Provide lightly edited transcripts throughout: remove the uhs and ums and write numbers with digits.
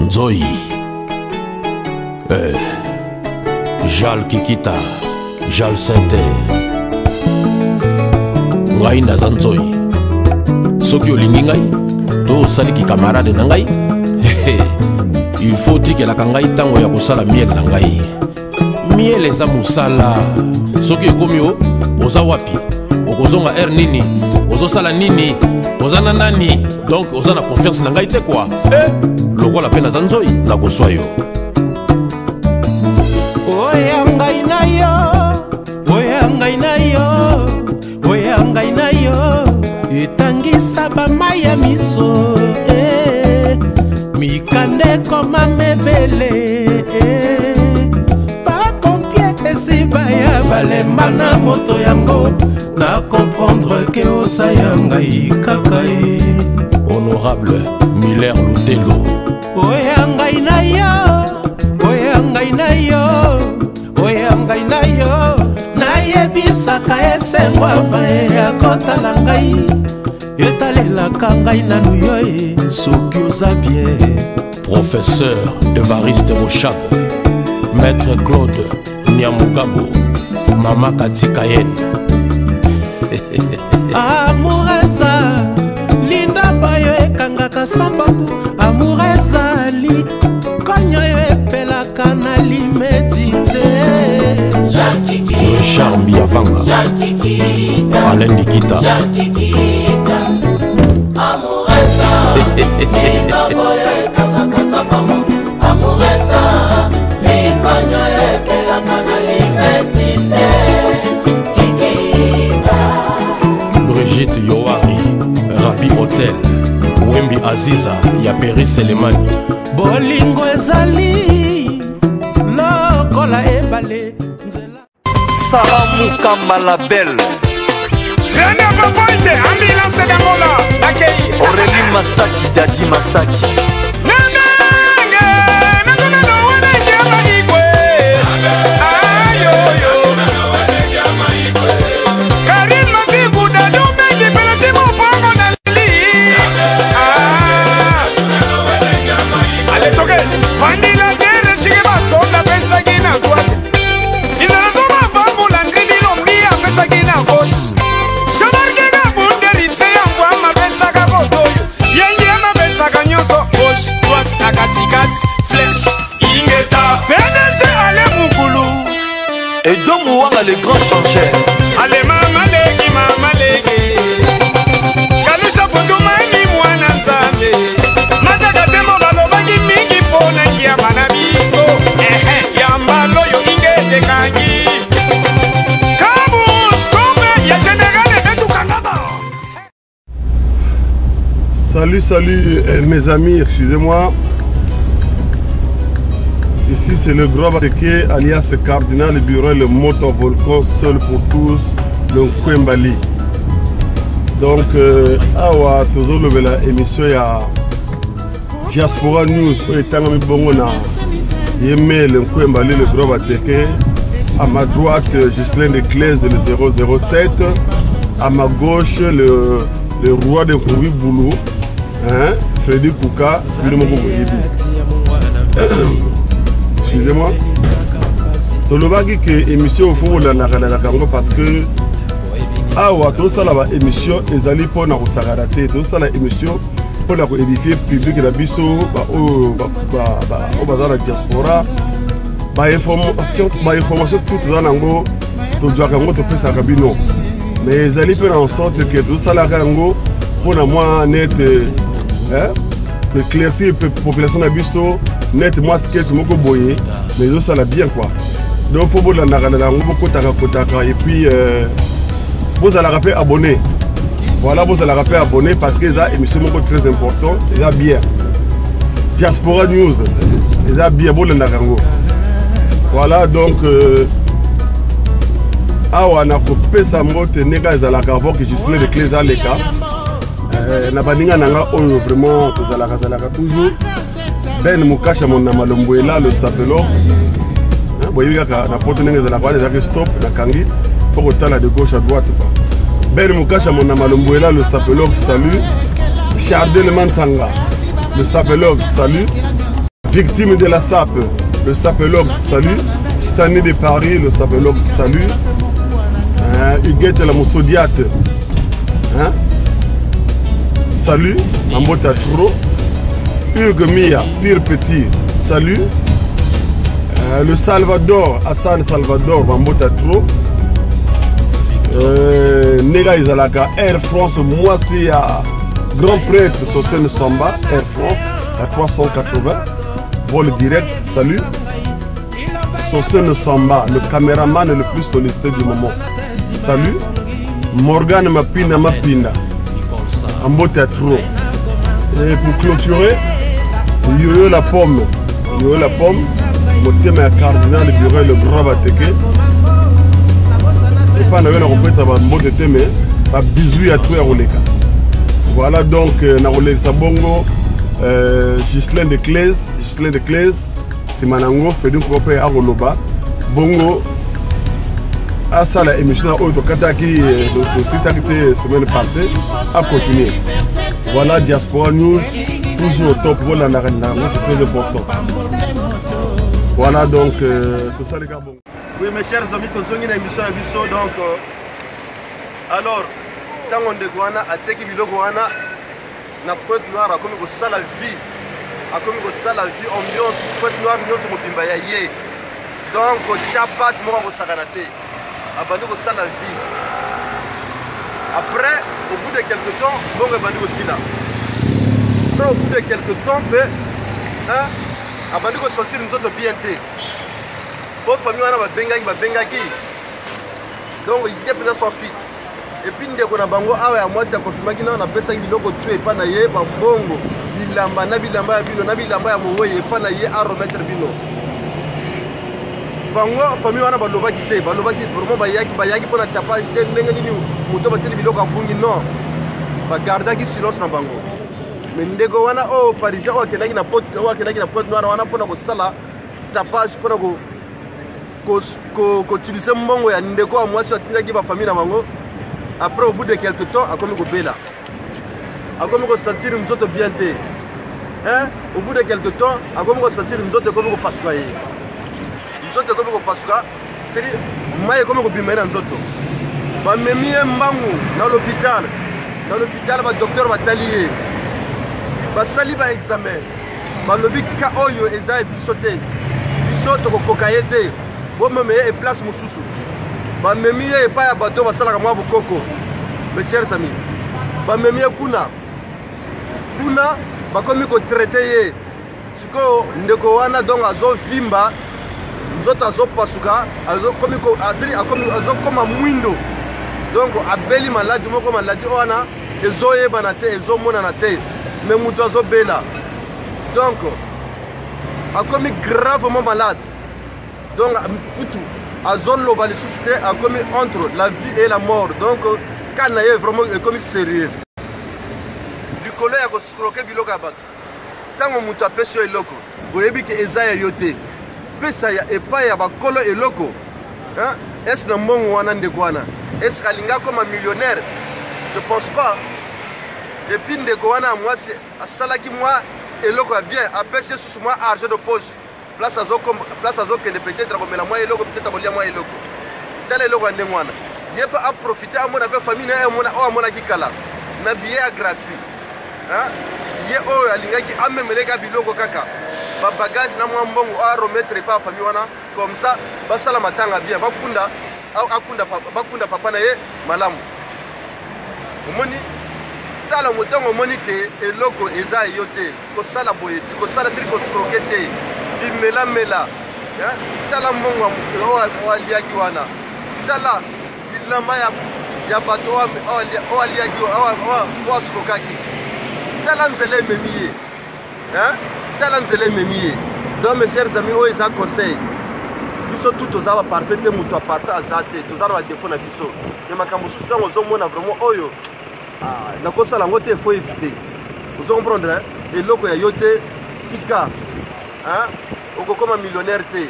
Nzoi Jal Kikita Jal Sente Ngai naza Nzoi soki olingi ngai to osaliki camarade na ngai il faut tikelaka ngai ntango ya kosala miel na ngai. Miel eza mosala soki ekomi o oza wapi okozonga air nini ozosala nini oza na nani donc oza na confiance na ngai te kwa lokola mpe naza Nzoi nakoswa yo. Oya ngai na yo oya ngai na yo oya ngai na yo etangisa bamai ya miso mikande koma mebele bapompie esiba ya balemba na moto yango na comprendre ke oza ya ngai kaka ye. Honorable Miller Lutelo oya ngai na yo oya ngai na yo oya ngai na yo nayebisaka esengo ava ya kotala ngai etalelaka ngai nanu yo soki oza bien. Professeur Evariste Bochab Maître Claude Nyamugabo Mama Katikayenne Amureza linda bayo ekangaka sambabu Amureza li konyo yo epelaka na limedite Richard Mbiavanga Alain Nikita Amureza linda bayo ekangaka sambabu Amureza li konyo yo epelaka na limedite Brigitte Yoari Rabi Hotel Wembi Aziza ya Peri Selemani bolingo ezali lokola ebale nzela Sarah Mukamba la belle Rana Papointe ambulance d'Angola accueil Aurélie Masaki Dadi Masaki et donc Mouanga le grand changeur. Allez mama legi Kalusha kutuma ni mwana nzambe Mataka temo balobaki mingi pona kia banabiso Yambalo yo ingete kangi Kabus kome ya général etu kangaba. Salut mes amis, excusez-moi. Ici c'est le grand Batéké alias Cardinal le bureau le moto volcan seul pour tous le Kwembali. Donc awa toujours le émission ya Diaspora News pour étendre mi bongo na yeme le Kwembali le grand Batéké. À ma droite Ghislain de Claise le 007, à ma gauche le roi de Kouri Boulou, hein, Freddy Kouka, excusez-moi. Tolobaki que émission au fond de la parce que awa tout ça là émission ezali pour na kosakaraté tout ça la émission pour la édifier public na biso ba bazala diaspora ba information tout ça nango to jwa kango to pesa kabino mais ezali pe en sorte que tout ça la kango pour na moi net hein éclaircir population na biso net moi sketch moko boye mais ça la bien quoi donc faut la nakala ngoko kotaka et puis vous allez rappeler abonné voilà vous allez rappeler abonné parce que ça émission moko très important et ça bien Diaspora News et ça bien bon le nakango voilà donc awa na kopesa mbote neka ezalaka avant que Ghislain de Claise aleka na baninga nanga oyo vraiment tozalaka toujours Ben Mukasha mona malombo là le sapelo boyika na poto nenge ezalaka déjà que stop na kangi pour kotala de gauche à droite quoi Ben Moukacha Monamalomboela, le sapelog, salut. Chardel Mantanga, le sapelog, salut. Victime de la SAP, le sapelog, salut. Stané de Paris, le sapelog, salut. Huguette la Moussodiate, salut. Ambota Tro. Hugues Mia, Pire Petit, salut. Le Salvador, Hassan Salvador, Ambota Tro. Nega Izalaka, Air France, moi c'est à Grand Prêtre, Sosen Samba, Air France, à 380. Vol direct, salut. Sosen Samba, le caméraman le plus sollicité du moment. Salut. Morgane Mapina, Ambota Tro. Et pour clôturer, Yoyo la pomme. Yoyo la pomme. Mon thème est cardinal du bureau le grand Bateke. Et pas n'avait la compétence à mon thème, mais bisous à tout à Roleka. Voilà donc, Narolek Sabongo, Ghislaine de Claise, c'est Manango, Fedun Kopé à Roloba. Bongo. À ça, la émission Autokataki, la semaine passée, a continué. Voilà, Diaspora News, toujours au top, voilà, c'est très important. Voilà, donc, tout ça, les gars. Bon. Oui, mes chers amis, nous sommes dans l'émission Abisso, donc, alors, tant on dégoûte, à Teki Bilogoana, na Pointe Noire, comme ça la vie, ambiance, Pointe Noire, ambiance, Mopimbayaye. Donc, il passe, moi, au Saganate. Abandonne ça la vie. Après, au bout de quelques temps, bon, abandonne aussi là. Après, au bout de quelques temps, abandonne sortir nous autres BNT. Pour famille, on a Bengaki. Donc, il y a plein sans suite. Et puis, nous avons bango, moi, c'est confirmé qu'il y a un peu de gens qui tué, pas naïe, bongo, bilamba, nabilamba, bino, nabilamba, et pas naïe, à remettre bino. Bango famille wana baloba kite vraiment bayaki pour la tapage te ndenge nini muto bateli biloko abungi non ba garda ki silence na bango mais ndeko wana o parisien o kenaki na Pointe Noire wana pona ko sala tapage pona ko utiliser mbongo ya ndeko mwasi atinaki ba famille na bango. Après au bout de quelques temps akomi ko bela akomi ko sentir mzoto bien te au bout de quelques temps akomi ko sentir mzoto ko passoyer nzoto comme ko pasuka c'est dire maye comme ko bimena nzoto ba memi mbangu dans l'hôpital ba docteur ba talier ba sali ba examen ba lobi ka oyo eza bisote ko kokayete bo meme e place mususu ba memi e pa ya bato ba sala kama bokoko. Mes chers amis, ba memi kuna ba komi ko traiter ye siko ndeko wana donc azo vimba nzoto azo pasuka azo koma mwindo donc abeli maladi moko maladi wana ezoyeba na te ezomona na te mais mutu azo bela donc akomi gravement malade donc mutu azo loba lisusu te akomi entre la vie et la mort donc kana ye vraiment ekomi sérieux likolo ya kosukroke biloko ya bato ntango mutu apesi yo eloko boyebi ke eza ya yo te pesa ya epai ya bakolo eloko est-ce na mbongo wana ndeko wana est-ce alinga comme millionnaire? Je pense pas. Et puis ndeko wana mwasi asalaki mwa eloko ya bien apesi susu mwa argent de poche place azokende peut-être akomela mwa eloko peut-être akolia mwa eloko tala eloko ya ndenge wana ye mpe aprofite amona mpe famille na ye oyo amonaki kala na billet ya gratuit ye oyo alingaki amemeleka biloko kaka ba bagage na mwa mbongo a remettre pa famille wana comme ça basala matanga bien bakunda papa na ye malamu omoni tala motango omoni ke eloko eza yo te kosala boye kosala siri kosroke te bimelamela tala mbongo aliaki wana tala bilamba ya bato oyo aliaki oasrokaki tala nzela ememi ye tala nzela ememi ye. Donc mes chers amis oyo eza conseil biso tout toza baparfait te moto aparfait aza te toza na badefo na biso me makambo susu ntango ozomona vraiment oyo nakosala yango te efo éviter ozokomprendre eloko ya yo te tika okokoma millionnaire te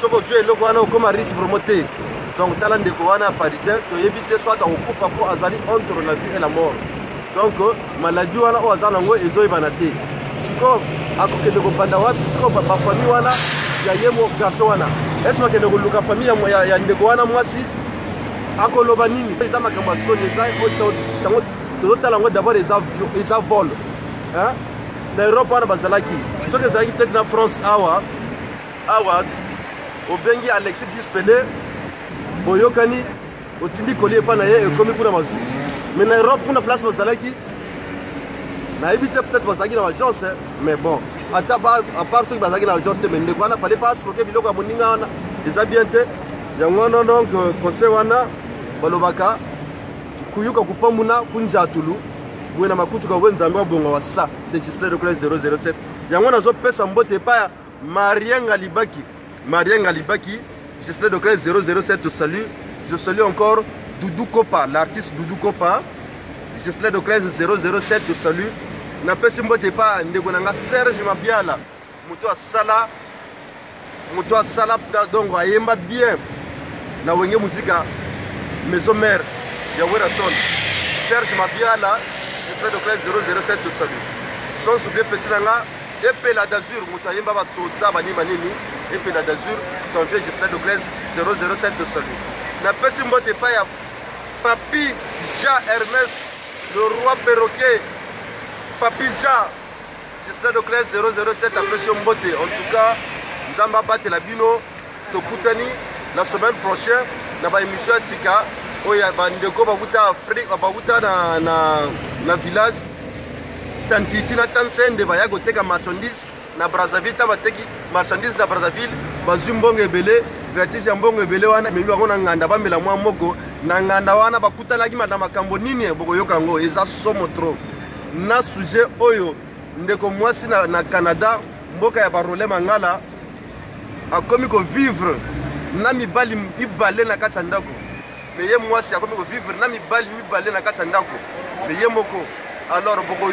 soko tu eloko wana okoma risque vraiment te. Donc tala ndeko wana parisien to éviter soit okufa po azali entre la vie et la mort. Donc maladie wana o azana ngo ezoyebana te. Siko akokende kobanda wapi siko ba famille wana ya yemo garçon wana. Est-ce que kende koluka famille ya ndeko wana mwasi akoloba nini? Eza makambo ya soni eza tango tozotala ngo d'abord eza vol. Hein? Na Europe wana bazalaki. Soki ezalaki peut-être na France awa obengi Alexis Dispelé boyokani otindi kolie pa na ye ekomi kuna mazu. Mais na Europe kuna place bazalaki na éviter peut-être bazalaki na agence mais bon à part ceux qui bazalaki na agence mais ndeko wana fallait pas smoker biloko ya moninga wana eza bien te yango non donc conseil wana balobaka kuyuka kupamuna kunja tulu bwena makutu ka wenzambe bongo wa sa c'est Gislain de classe 007 yango nazo pesa mbote pa Marienga Libaki Gislain de classe 007 te salue. Je salue encore Doudou Kopa, l'artiste Doudou Kopa. Gislain de classe 007 te salue. Na pesi mbote pa ndeko nanga Serge Mabiala. Muto asala donc ayemba bien. Na wenge musika maison mère ya Werason. Serge Mabiala, Gislain de classe 007 te salue. Son soublier petit nanga Epela d'Azur, Moutayemba Batsotsa, Bani Manini, Epela d'Azur, ton vieux Gislain de classe 007 de salut. Na pesi mbote pa ya Papi Ja Hermès, le roi perroquet. Papi Ja, Gislain de classe 007 a pesi mbote. En tout cas, Nzamba Bate la Bino, Tokutani, la semaine prochaine, na ba émission Sika, oya bandeko bakuta Afrique, bakuta na village. Tantiti na tansende baya goteka marchandise na Brazzaville tabateki marchandise na Brazzaville bazumbongo ebele vertige mbongo ebele wana memi bango na nganda bamela mwa moko na nganda wana bakutanaki na makambo nini bokoyoka ngo eza somo trop na sujet oyo ndeko mwasi na Canada mboka ya barole mangala akomi ko vivre na mibali ibale na kati ndako mais ye mwasi akomi ko vivre na mibali na kati ndako mais ye moko. Alors, pourquoi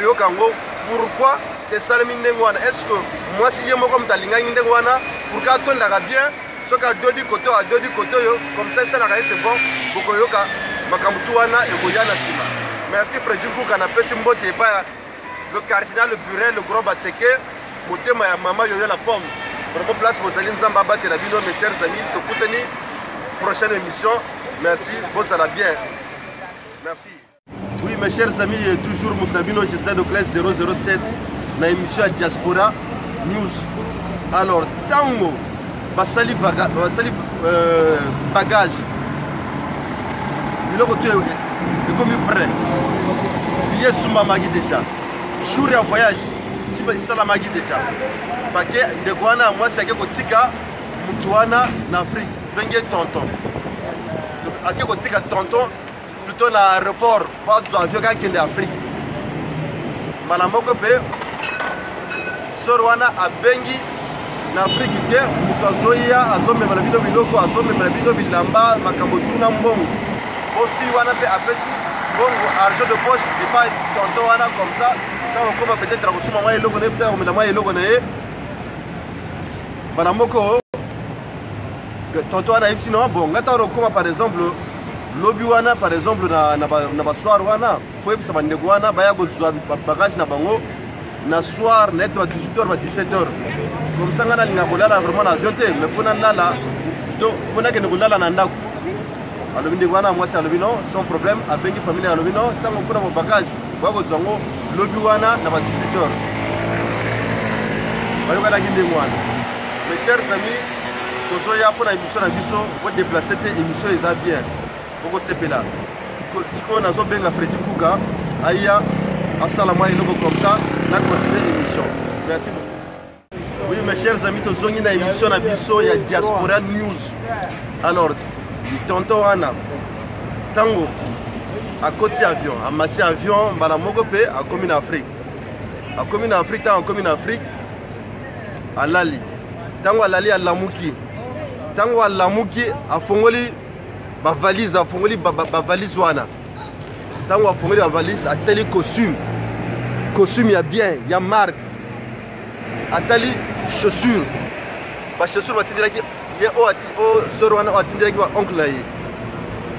Salami Ndengwana? Est-ce que moi, si je suis Talinga Ndengwana, pourquoi tout va bien? Ce qu'a Dodi Koto, comme ça, c'est bon. Bokoyoka, Makamutouana et Goyana Sima. Merci Freddy Kou, Kanapé Simbote, le cardinal, le burel, le gros Bateke, Motema ya Mama Yoyo la pomme. Vraiment, place Rosaline Zambaba, Tel Aviv, mes chers amis, Tokuteni, prochaine émission. Merci, bon, ça va bien. Merci. Oui, mes chers amis, toujours Moussabino, Gislain de classe 007, dans l'émission Diaspora News. Alors, Tango, Basali bagage. Il est comme prêt. Il est sous ma magie déjà. Jour et voyage, si c'est la magie déjà. Parce que de Guana, moi, c'est que Kotika, Moutouana, en Afrique, Bengue tonton. Donc, à que Kotika tonton, plutôt l'aéroport, pas d'avion qui est en Afrique. Malamoko pe, Sorwana a Bengi, en Afrique, Moutazoya, Azome Malabino Biloko, Azome Malabino Bilamba, Makamotuna Mbongo. Aussi, Wana pe Apesi, Bongo, argent de poche, et pas tonton Wana comme ça. Quand on commence peut-être à recevoir moi et l'eau, peut-être on met la main et l'eau. Malamoko, tonton Wana, sinon, bon, quand on commence par exemple, lobby wana par exemple na bassoir wana faut que ça bande wana baya go bagage na bango na soir net à 18h à 17h comme ça ngana linga kolala vraiment na avion te mais fona lala to fona ke ngolala na ndako alobi ndeko wana moi c'est alobi non sans problème avec famille alobi non tango kuna mo bagage ba go zango lobby wana na 18h bayo kala kinde mwana. Mes chers amis, soso ya pour la émission na biso pour déplacer cette émission est bien. Boko sepela. Si on a zo benga Freddy Kuka, aya assalamu alaikum comme ça, na continuer l'émission. Merci beaucoup. Oui mes chers amis, to zongi na émission na biso ya Diaspora News. Alors, tonton Ana tango à côté avion, à massi avion, bala moko pe a commune Afrique. A commune Afrique, tant en commune Afrique à Lali. Tango à Lali à Lamuki. Tango à Lamuki à Fongoli. Ma valise a fongoli ma valise wana. Tango a fongoli ma valise a teli costume. Costume y a bien, y a marque. A teli chaussures. Ma chaussure va te dire ye o soro wana oatindelaki ba oncle na ye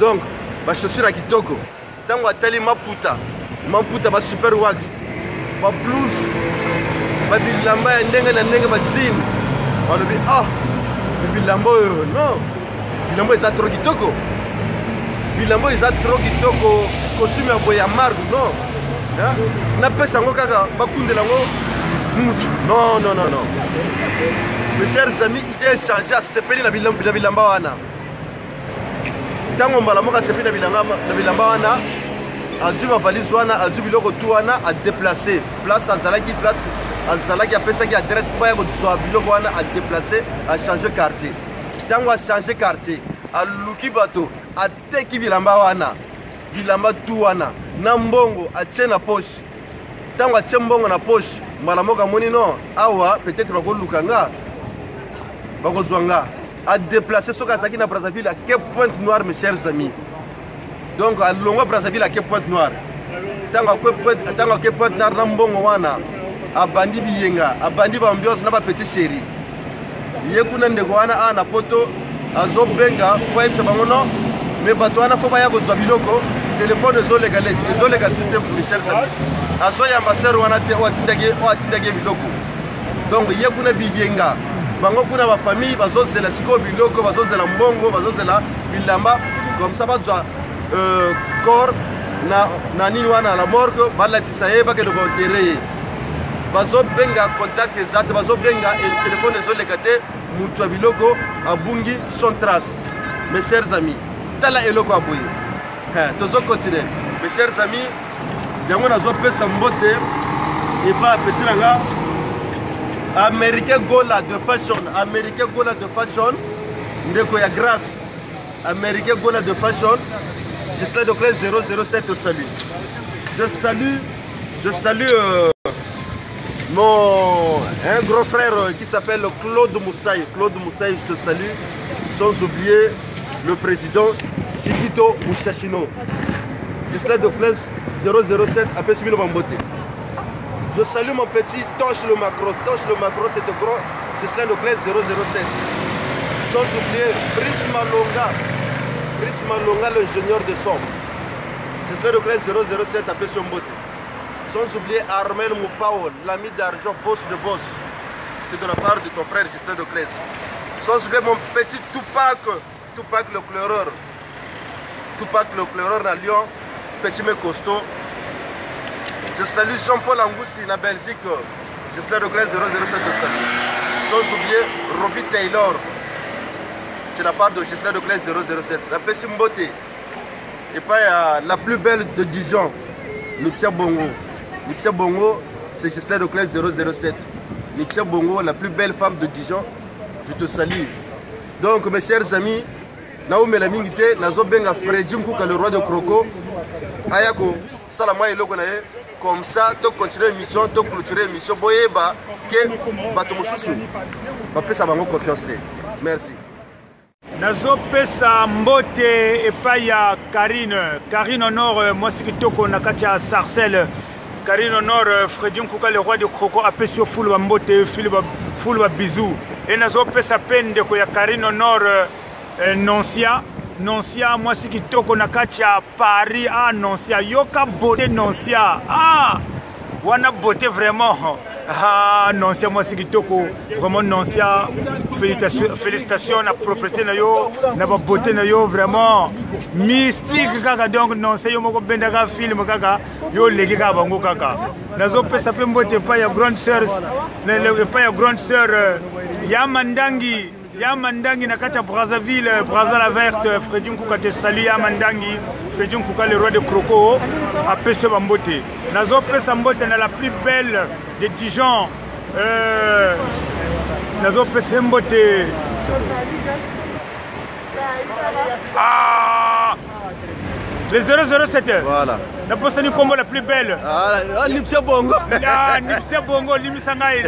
donc bachaussure ya kitoko ntango atali maputa ba wax ba blouse babilamba ya ndenge na ndenge bajine balobi bilamba oyo non bilamba eza tro kitoko bilamba eza tro kitoko costume ya boye ya marque non napesa yango kaka bakundela yango mutu non mes chers amis idée échange asepeli na bilamba wana ntango mbala moko asepeli na bilamba wana azwi bavalise wana azwi biloko tu wana adeplace place azalaki apesaki adresse mpo ya kozwa biloko wana adeplace achange quartier ntango achange quartier aluki bato ateki bilamba wana bilamba tu wana na mbongo atie na poche ntango atie mbongo na poche mbala moko amoni non awa peut-être bakoluka nga bakozwa nga adeplace soki azalaki na Brazzaville à Cape Pointe Noire mes chers amis donc alongwa Brazzaville à Cape Pointe Noire ntango a Cape Pointe Noire na mbongo wana abandi biyenga abandi baambiance na bapetit chéri ye kuna ndeko wana na poto azobenga po ayebisa bango non mais bato wana fo baya kozwa biloko telefone ezolega système mes chers amis azoyamba ser wana te o atindaki biloko donc ye kuna biyenga bango kuna bafamille bazozela sikoyo biloko bazozela mbongo bazozela bilamba comme ça bazwa corps na nini wana la morgue balatisa ye bakende koenterre ye bazobenga contact exact bazobenga telefone ezoleka te mutu ya biloko abungi son trace mes chers amis tala eloko aboye tozokontinue mes chers amis yango nazopesa mbote epa petit nanga américain gola de fashion ndeko ya grâce américain gola de fashion Gislain Doclès 007 au salut. Je salue un grand frère qui s'appelle Claude Moussaï. Claude Moussaï, je te salue. Sans oublier le président Sikito Mouchachino. Gislain Doclès 007 à Pessimino Bambote. Je salue mon petit Toche le Macro, c'est de gros. Gislain Doclès 007. Sans oublier Brice Malonga, l'ingénieur de son. Gislain Doclès 007 à Pessimino. Sans oublier Armel Moupao, l'ami d'argent, boss de boss. C'est de la part de ton frère Gislain Doclès. Sans oublier mon petit Tupac le pleureur. Tupac le pleureur à Lyon, Pessimé Costaud. Je salue Jean-Paul Angoussi, la Belgique. Gislain Doclès 007 de salut. Sans oublier Robbie Taylor. C'est la part de Gislain Doclès 007. La Pessimbote. Et pas la plus belle de Dijon, Nipsia Bongo. Nipsia Bongo, c'est Gislain Doclès 007. Nipsia Bongo, la plus belle femme de Dijon. Je te salue. Donc mes chers amis, Naoumi la mingité, Nazo Benga Freddy Mkouka, le roi de Croco. Ayako, Salama et Logonae. Comme ça, tu continues l'émission, tu clôturer l'émission. Boyeba, que Batomoussou. Ça va me confiance. Merci. Nazo pesa mbote epai ya Karine Honor moi sikitoko na kati ya Sarcelles. Karine Honor Freddy Mkouka le roi de Croco apesi yo fulu ba mbote fulu ba bisou et nazo pesa pende ko ya Karine Honor Noncia moi sikitoko na kati ya Paris Noncia yoka beauté Noncia wana beauté vraiment Noncia moi sikitoko vraiment Noncia félicitations na propriété na yo na ba beauté na yo vraiment mystique kaka donc Noncia yo moko bendaka film kaka yo legi ka bango kaka nazo pesa pe mbote pa ya grande sœur pa ya grande sœur Yamandangi na kati ya Brazzaville Brazza la verte Freddy Mkouka te salut Yamandangi Freddy Mkouka le roi de Croco a pesa mbote nazo pesa mbote na la plus belle de Dijon nazo pesa mbote les 007 voilà na posa ni combo la plus belle Nipsia Bongo Nipsia Bongo limisangai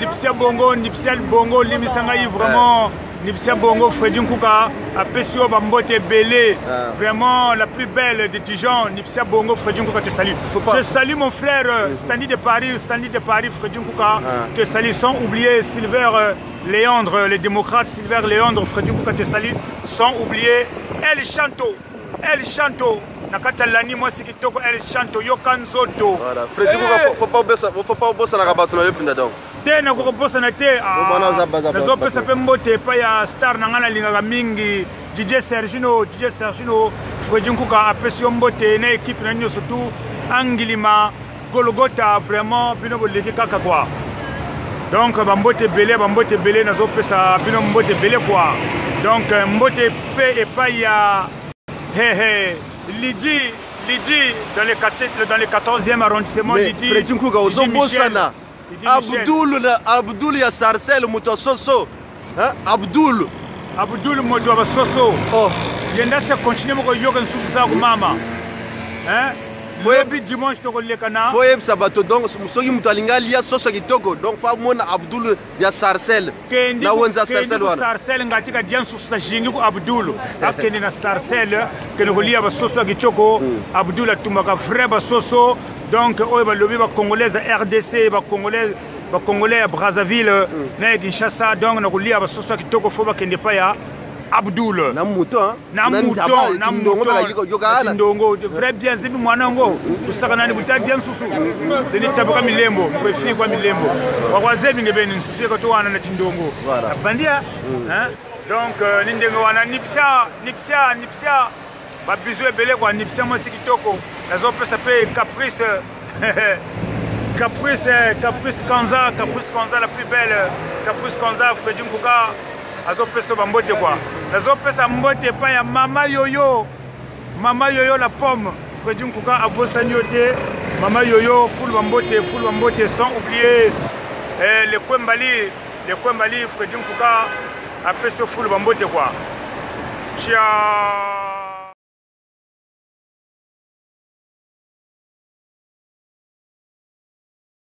Nipsia Bongo limisangai vraiment Nipsia Bongo Freddy Nkouka apesi yo bambote belé vraiment la plus belle de Dijon Nipsia Bongo Freddy Nkouka te salue. Je salue mon frère Stanley de Paris Freddy Nkouka te salue sans oublier Silver Léandre les démocrates Silver Léandre Freddy Nkouka te salue sans oublier El Chanto Nakatalani moi c'est kitoko El Chanto Yokanzoto. Voilà Freddy Nkouka faut pas bosser na rabato na yo pinda donc. Tena kukoposa na te nazopesa pe mbote pa ya star na ngana lingaka mingi DJ Sergino Freddy Nkouka apesi yo mbote na équipe na nyo surtout Angilima Golgota vraiment bino boleki kaka quoi donc bambote belé nazopesa bino mbote belé quoi donc mbote pe et pa ya Lydie dans le 14e arrondissement Lydie Freddy Nkouka ozobosana Abdul ya Sarcel moto soso hein Abdul moto wa soso oh yenda se continuer moko yoka nsusu za kumama hein Foyebi dimanche to kolekana foyeb sabato donc soki muto alinga lia soso kitoko donc fa mona Abdul ya Sarcel na wenza Sarcel wana Sarcel ngatika dian susu sa jingi ko Abdul akene na Sarcel kene ko lia ba soso kitoko Abdul atumaka vrai ba soso donc oyo balobi ba congolaise RDC ba congolais à Brazzaville na Kinshasa donc na kolia ba soso kitoko fo ba kende pa ya Abdul na muto ndongo vrai bien zibi mwana ngo usaka nani buta bien susu deni tabuka milembo mpefi kwa milembo wakwazebi ngebeni nsusu ko to wana na tindongo bandia hein donc nindengo wana nipsia ba bizwe belé kwa nipsia mo sikitoko nazo pesa pe Caprice Kanza la plus belle Caprice Kanza Freddy Nkouka azo pesa bambote quoi nazo pesa mbote pa ya mama yoyo la pomme Freddy Nkouka abosanyote mama yoyo full bambote sans oublier les Kwembali Freddy Nkouka a pesa full bambote quoi. Ciao.